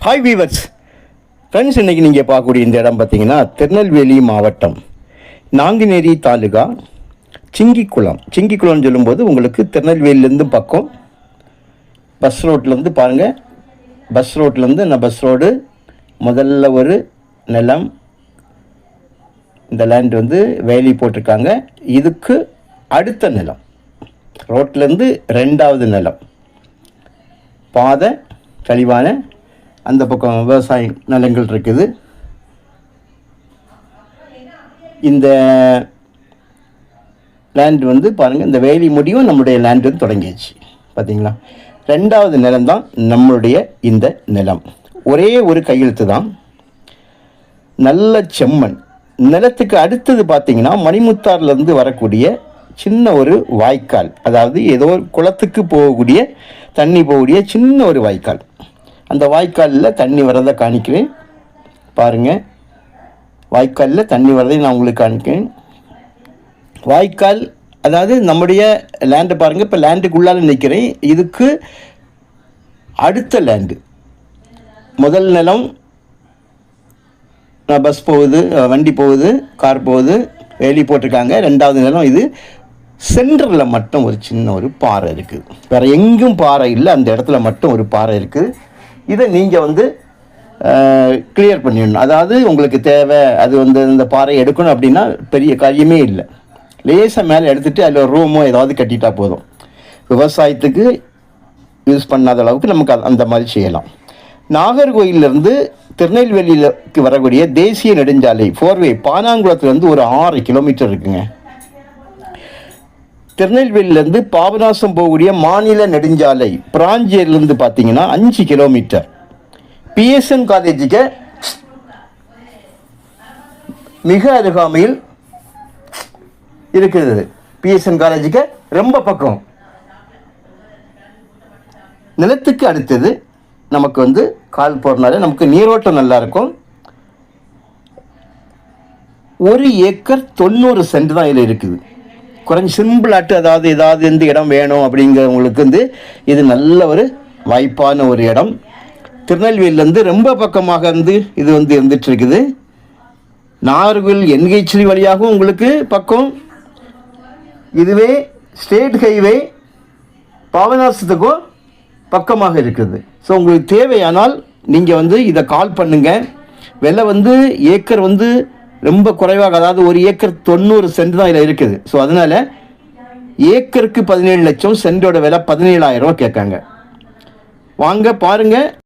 Hi viewers friends, இன்றைக்கி நீங்கள் பார்க்கக்கூடிய இந்த இடம் பார்த்தீங்கன்னா திருநெல்வேலி மாவட்டம் நாங்குநேரி தாலுகா சிங்கிக்குளம்னு சொல்லும்போது உங்களுக்கு திருநெல்வேலியிலேருந்து பக்கம் பஸ் ரோட்லேருந்து பாருங்கள். பஸ் ரோடு முதல்ல ஒரு நிலம், இந்த லேண்ட் வந்து வேலி போட்டிருக்காங்க. இதுக்கு அடுத்த நிலம் ரோட்லேருந்து ரெண்டாவது நிலம், பாதை கழிவான அந்த பக்கம் விவசாய நிலங்கள் இருக்குது. இந்த லேண்ட் வந்து பாருங்கள், இந்த வேலி முடிவும் நம்முடைய லேண்ட் வந்து தொடங்கியாச்சு. பார்த்தீங்களா, ரெண்டாவது நிலம்தான் நம்மளுடைய இந்த நிலம். ஒரே ஒரு கையெழுத்து தான், நல்ல செம்மண். நிலத்துக்கு அடுத்தது பார்த்திங்கன்னா மணிமுத்தார்லேருந்து வரக்கூடிய சின்ன ஒரு வாய்க்கால், அதாவது ஏதோ குளத்துக்கு போகக்கூடிய தண்ணி போகக்கூடிய சின்ன ஒரு வாய்க்கால். அந்த வாய்க்காலில் தண்ணி வரதை காணிக்கிறேன் பாருங்கள். வாய்க்காலில் தண்ணி வரதை நான் உங்களுக்கு காணிக்கிறேன். வாய்க்கால் அதாவது நம்முடைய லேண்டு பாருங்கள். இப்போ லேண்டுக்குள்ளால் நிற்கிறேன். இதுக்கு அடுத்த லேண்டு, முதல் நிலம் பஸ் போகுது, வண்டி போகுது, கார் போகுது, வேலி போட்டிருக்காங்க. ரெண்டாவது நிலம் இது. சென்டரில் மட்டும் ஒரு சின்ன ஒரு பாறை இருக்குது. வேறு எங்கும் பாறை இல்லை, அந்த இடத்துல மட்டும் ஒரு பாறை இருக்குது. இதை நீங்கள் வந்து கிளியர் பண்ணிடணும். அதாவது உங்களுக்கு தேவை, அது வந்து இந்த பாறை எடுக்கணும் அப்படின்னா பெரிய காரியமே இல்லை. லேசாக மேலே எடுத்துகிட்டு அதில் ஒரு ரூமோ ஏதாவது கட்டிட்டா போதும். விவசாயத்துக்கு யூஸ் பண்ணாத அளவுக்கு நமக்கு அந்த மாதிரி செய்யலாம். நாகர்கோயிலிருந்து திருநெல்வேலிக்கு வரக்கூடிய தேசிய நெடுஞ்சாலை 4வே பானாங்குளத்துலேருந்து ஒரு 6 கிலோமீட்டர் இருக்குங்க. திருநெல்வேலியிலேருந்து பாபநாசம் போகக்கூடிய மாநில நெடுஞ்சாலை பிராஞ்சியிலேருந்து பார்த்தீங்கன்னா 5 கிலோமீட்டர். பிஎஸ்என் காலேஜுக்கு மிக அருகாமையில் இருக்குது. பிஎஸ்என் காலேஜுக்கு ரொம்ப பக்கம். நிலத்துக்கு அடுத்தது நமக்கு வந்து கால் போடுறதுனால நமக்கு நீரோட்டம் நல்லாயிருக்கும். 1 ஏக்கர் 90 சென்ட் தான் இதில் இருக்குது. குறைஞ்சி சிம்பிளாட்டு, அதாவது ஏதாவது எந்த இடம் வேணும் அப்படிங்கிறவங்களுக்கு வந்து இது நல்ல ஒரு வாய்ப்பான ஒரு இடம். திருநெல்வேலியிலேருந்து ரொம்ப பக்கமாக இருந்து இது வந்து இருந்துட்டு இருக்குது. நாகர்கோவில் என்ஹெச்டி வழியாகவும் உங்களுக்கு பக்கம். இதுவே ஸ்டேட் ஹைவே பாபநாசத்துக்கும் பக்கமாக இருக்குது. ஸோ உங்களுக்கு தேவையானால் நீங்கள் வந்து இதை கால் பண்ணுங்கள். விலை வந்து ஏக்கர் வந்து ரொம்ப குறைவாக, அதாவது 1 ஏக்கர் 90 சென்ட் தான் இதில் இருக்குது. ஸோ அதனால் ஏக்கருக்கு 17 லட்சம், சென்டோட விலை 17,000 கேட்காங்க. வாங்க பாருங்கள்.